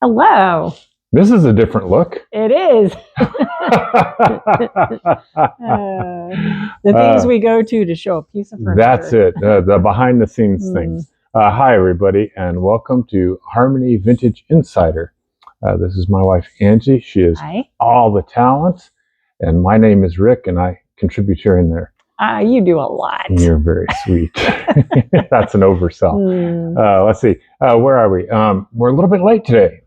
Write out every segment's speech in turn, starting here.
Hello. This is a different look. It is. The things we go to show a piece of furniture. That's it. The behind the scenes things. Hi, everybody, and welcome to Harmony Vintage Insider. This is my wife, Angie. She is all the talents. And my name is Rick, and I contribute here and there. You do a lot. You're very sweet. That's an oversell. Let's see. Where are we? We're a little bit late today.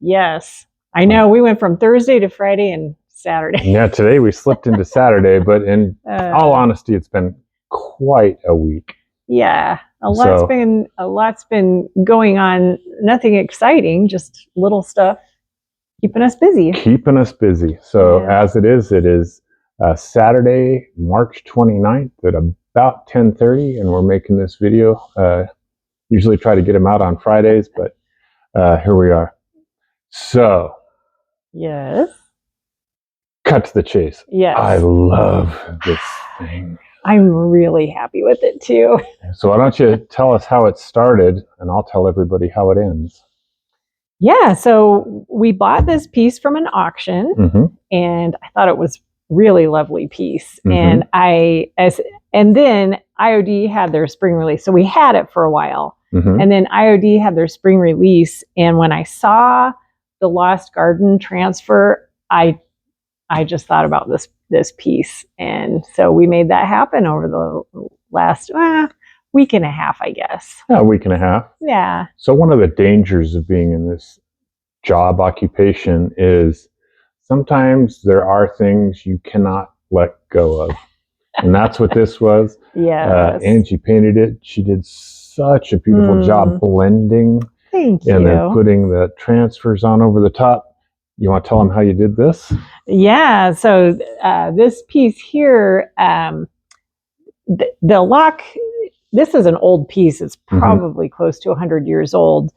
Yes. I know. We went from Thursday to Friday and Saturday. Yeah, today we slipped into Saturday, but in all honesty, it's been quite a week. Yeah. A lot's been going on. Nothing exciting, just little stuff keeping us busy. So as it is Saturday, March 29th at about 10:30, and we're making this video. Usually try to get them out on Fridays, but here we are. So, yes. Cut to the chase. Yes. I love this thing. I'm really happy with it too. So why don't you tell us how it started, and I'll tell everybody how it ends. Yeah, so we bought this piece from an auction, and I thought it was really lovely piece. And then IOD had their spring release. So we had it for a while. And then IOD had their spring release. And when I saw the Lost Garden transfer, I just thought about this piece. And so we made that happen over the last week and a half, I guess. Yeah, a week and a half. Yeah. So one of the dangers of being in this job occupation is sometimes there are things you cannot let go of. And that's what this was. Yeah. Angie painted it. She did such a beautiful job blending. Thank you. And then putting the transfers on over the top. You want to tell them how you did this? Yeah. So this piece here, the lock, this is an old piece. It's probably close to 100 years old.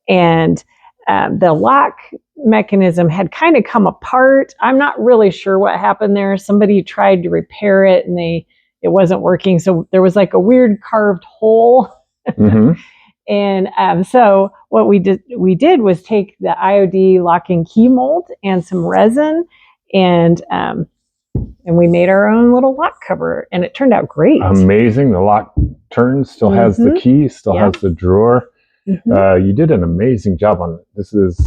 And the lock mechanism had kind of come apart. I'm not really sure what happened there. Somebody tried to repair it and it wasn't working. So there was like a weird carved hole. And so what we did was take the IOD lock and key mold and some resin, and we made our own little lock cover, and it turned out great. Amazing. The lock turns, still has the key, still has the drawer. You did an amazing job on it. This is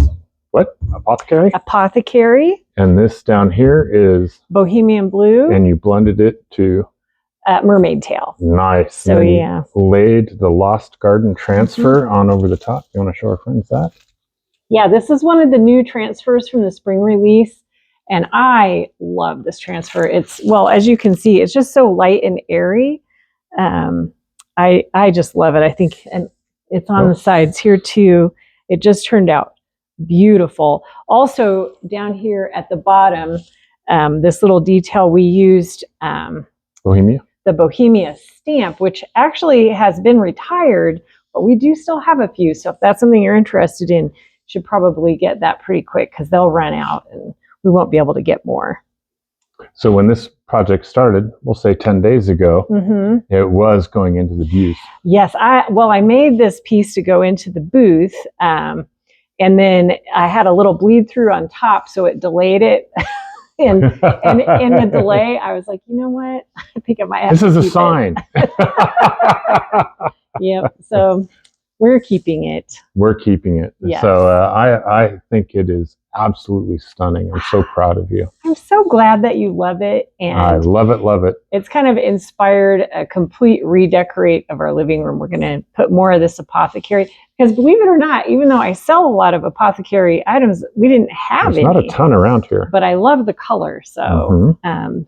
what? Apothecary? Apothecary. And this down here is Bohemian Blue. And you blended it to Mermaid Tail. Nice. So you laid the Lost Garden transfer on over the top. You want to show our friends that? Yeah, this is one of the new transfers from the spring release. And I love this transfer. As you can see, it's just so light and airy. I just love it. I think, and it's on the sides here too. It just turned out beautiful. Also down here at the bottom, this little detail we used, Bohemia? The Bohemia stamp, which actually has been retired, but we do still have a few. So if that's something you're interested in, you should probably get that pretty quick because they'll run out and we won't be able to get more. So when this project started, we'll say 10 days ago, it was going into the booth. Yes, I made this piece to go into the booth, and then I had a little bleed through on top, so it delayed it. And in the delay, I was like, you know what? I think I might have to keep it. This is a sign. Yep. So we're keeping it. We're keeping it. Yes. So I think it is absolutely stunning. I'm so proud of you. I'm so glad that you love it. And I love it, love it. It's kind of inspired a complete redecorate of our living room. We're going to put more of this apothecary. Because believe it or not, even though I sell a lot of apothecary items, we didn't have any. There's not a ton around here. But I love the color. So,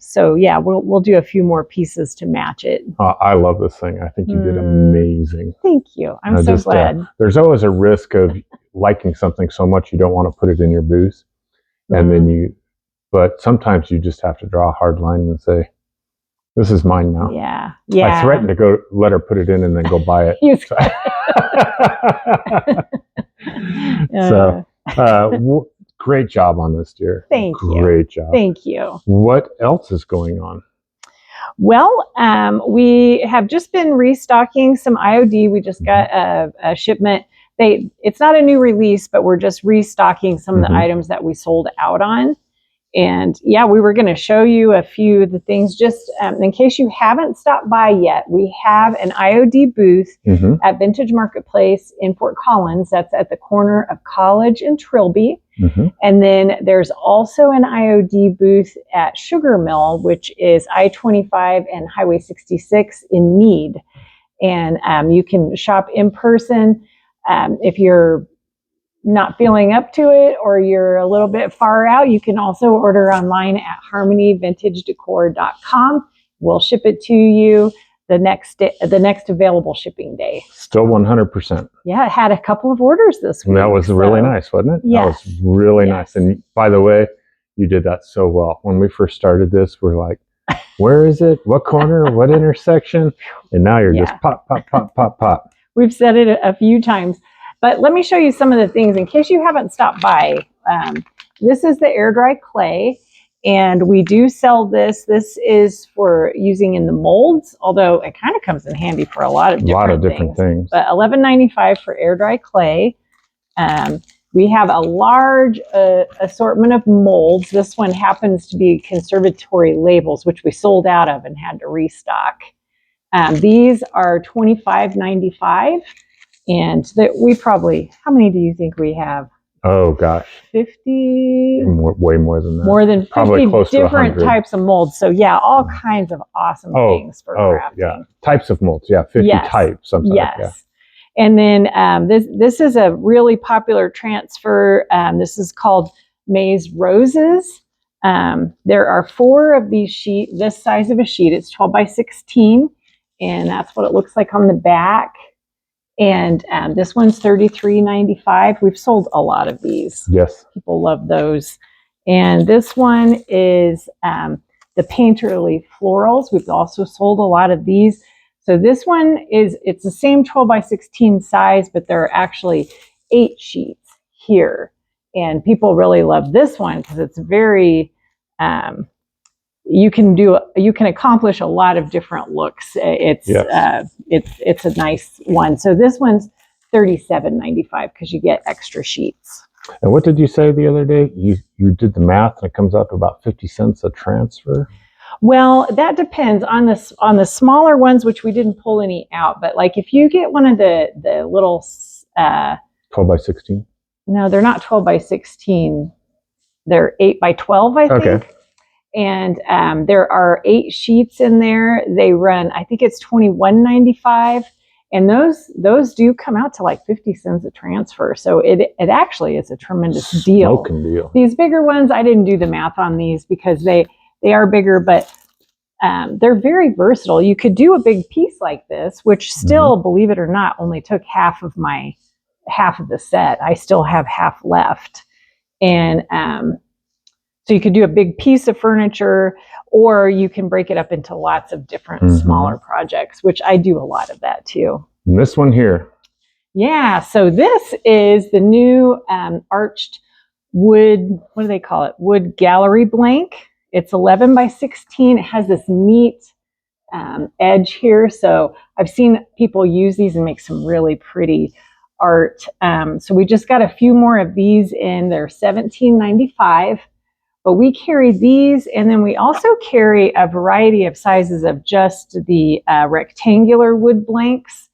so yeah, we'll do a few more pieces to match it. I love this thing. I think you did amazing. Thank you. I'm so glad. There's always a risk of liking something so much you don't want to put it in your booth. And then but sometimes you just have to draw a hard line and say, this is mine now. Yeah. I threatened to go let her put it in and then go buy it. So great job on this, dear. Thank you. Great job. Thank you. What else is going on? Well, we have just been restocking some IOD. We just got a shipment it's not a new release, but we're just restocking some of the items that we sold out on. And yeah, we were going to show you a few of the things just in case you haven't stopped by yet. We have an IOD booth at Vintage Marketplace in Fort Collins. That's at the corner of College and Trilby. And then there's also an IOD booth at Sugar Mill, which is I-25 and Highway 66 in Meade. And you can shop in person if you're not feeling up to it or you're a little bit far out. You can also order online at harmonyvintagedecor.com. We'll ship it to you the next available shipping day. Still 100%. Yeah, I had a couple of orders this week. And that was really nice, wasn't it? Yes. That was really nice. And by the way, you did that so well. When we first started this, we're like, where is it? What corner? What intersection? And now you're just pop, pop, pop, pop, pop. We've said it a few times. But let me show you some of the things in case you haven't stopped by. This is the air dry clay, and we do sell this. This is for using in the molds, although it kind of comes in handy for a lot of different things. But $11.95 for air dry clay. We have a large assortment of molds. This one happens to be conservatory labels, which we sold out of and had to restock. These are $25.95. And that we probably, how many do you think we have? Oh gosh, 50? Way more than that. More than 50 probably close different to 100 types of molds. So yeah, all kinds of awesome things for crafting. Yeah, types of molds. Yeah, 50 types. Something like that. And then this is a really popular transfer. This is called Maize Roses. There are 4 of these sheets, this size of a sheet. It's 12 by 16, and that's what it looks like on the back. And this one's $33.95. We've sold a lot of these. Yes. People love those. And this one is the Painterly Florals. We've also sold a lot of these. So this one it's the same 12 by 16 size, but there are actually 8 sheets here. And people really love this one because it's very, you can accomplish a lot of different looks. It's a nice one. So this one's $37.95 because you get extra sheets. And what did you say the other day? You did the math and it comes out to about 50 cents a transfer. Well, that depends on the smaller ones, which we didn't pull any out. But like if you get one of the little 12 by 16. No, they're not 12 by 16. They're 8 by 12, I think. Okay. And there are 8 sheets in there. They run, I think it's $21.95. And those do come out to like 50 cents a transfer. So it actually is a tremendous deal. Smoking deal. These bigger ones, I didn't do the math on these because they are bigger, but they're very versatile. You could do a big piece like this, which still, believe it or not, only took half of the set. I still have half left. And so you could do a big piece of furniture, or you can break it up into lots of different smaller projects, which I do a lot of that too. And this one here. Yeah, so this is the new arched wood, what do they call it? Wood gallery blank. It's 11 by 16. It has this neat edge here. So I've seen people use these and make some really pretty art. So we just got a few more of these in. They're $17.95. But we carry these, and then we also carry a variety of sizes of just the rectangular wood blanks,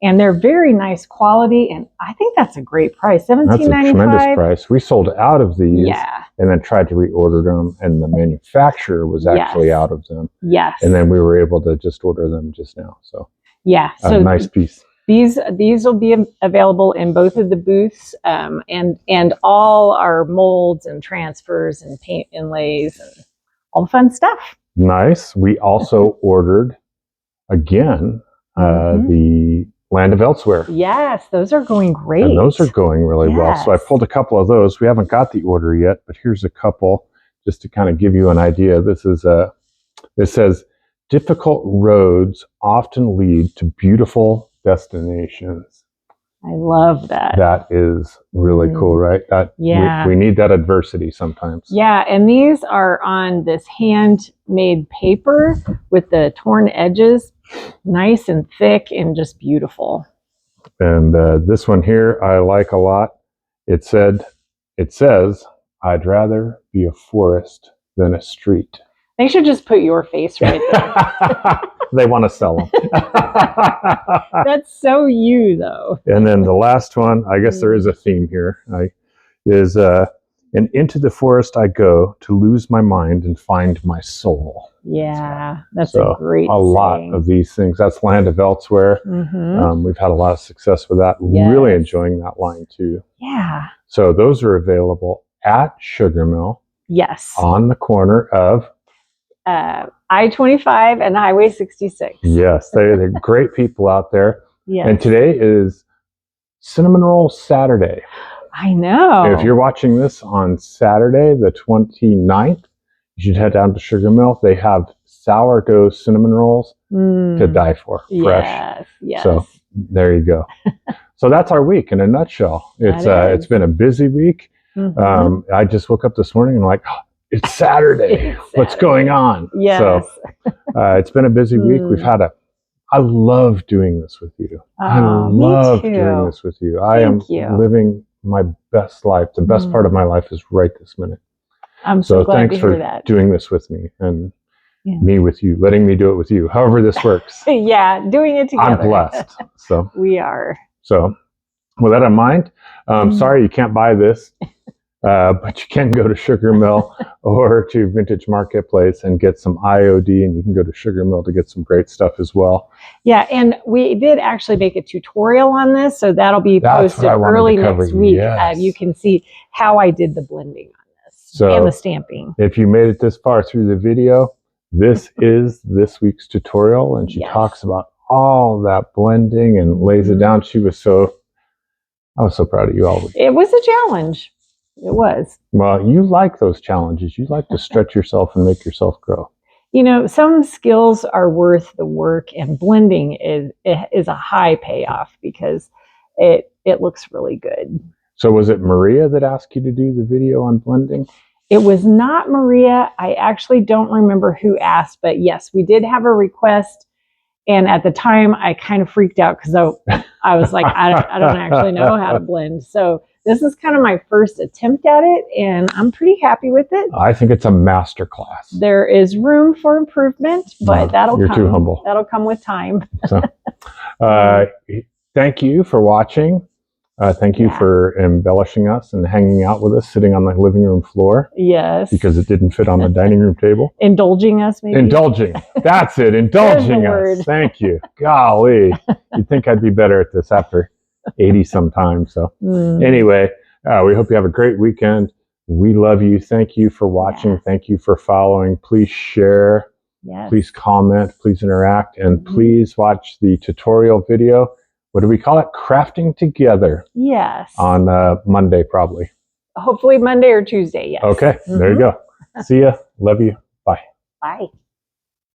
and they're very nice quality, and I think that's a great price, $17.95. That's a tremendous price. We sold out of these, and then tried to reorder them, and the manufacturer was actually out of them. Yes. And then we were able to just order them just now. So yeah, a nice piece. These will be available in both of the booths, and all our molds and transfers and paint inlays and all the fun stuff. Nice. We also ordered again the Land of Elsewhere. Yes, those are going great. And those are going really well. So I pulled a couple of those. We haven't got the order yet, but here's a couple just to kind of give you an idea. This says, difficult roads often lead to beautiful destinations. I love that. That is really cool, right? We need that adversity sometimes. Yeah, and these are on this handmade paper with the torn edges, nice and thick and just beautiful. And this one here I like a lot. It says, I'd rather be a forest than a street. They should just put your face right there. They want to sell them. That's so you, though. And then the last one, I guess there is a theme here, is and into the forest I go to lose my mind and find my soul. Yeah, that's a great lot of these things. That's Land of Elsewhere. We've had a lot of success with that. Yes. Really enjoying that line too. Yeah. So those are available at Sugar Mill. Yes. On the corner of I-25 and Highway 66. Yes, they're great people out there. Yes. And today is Cinnamon Roll Saturday. I know. If you're watching this on Saturday, the 29th, you should head down to Sugar Mill. They have sourdough cinnamon rolls to die for. Fresh. Yes, yes. So there you go. So that's our week in a nutshell. It's been a busy week. I just woke up this morning and I'm like, oh, it's Saturday. What's going on? Yes. So it's been a busy week. We've had I love doing this with you. I love doing this with you. I am living my best life. The best part of my life is right this minute. I'm so glad thanks to hear for that. doing this with me and me with you, letting me do it with you. However this works. Yeah, doing it together. I'm blessed. So we are. So with that in mind, sorry you can't buy this. But you can go to Sugar Mill or to Vintage Marketplace and get some IOD, and you can go to Sugar Mill to get some great stuff as well. Yeah, and we did actually make a tutorial on this, so that'll be posted early next week. Yes. You can see how I did the blending on this and the stamping. If you made it this far through the video, this is this week's tutorial, and she talks about all that blending and lays it down. I was so proud of you all week. It was a challenge. It was. Well, you like those challenges. You like to stretch yourself and make yourself grow. You know, some skills are worth the work, and blending is a high payoff because it looks really good. So was it Maria that asked you to do the video on blending? It was not Maria. I actually don't remember who asked, but yes, we did have a request. And at the time, I kind of freaked out because I was like, I don't actually know how to blend. So this is kind of my first attempt at it, and I'm pretty happy with it. I think it's a master class. There is room for improvement, but you're too humble. That'll come with time. So, thank you for watching. Thank you for embellishing us and hanging out with us, sitting on the living room floor. Yes. Because it didn't fit on the dining room table. Indulging us, maybe? Indulging. That's it. Indulging us. Thank you. Golly. You'd think I'd be better at this after 80 sometimes. So anyway, we hope you have a great weekend. We love you. Thank you for watching. Yeah. Thank you for following. Please share. Yes. Please comment. Please interact. And please watch the tutorial video. What do we call it? Crafting Together. Yes. On Monday, probably. Hopefully Monday or Tuesday, yes. Okay, there you go. See ya. Love you. Bye. Bye.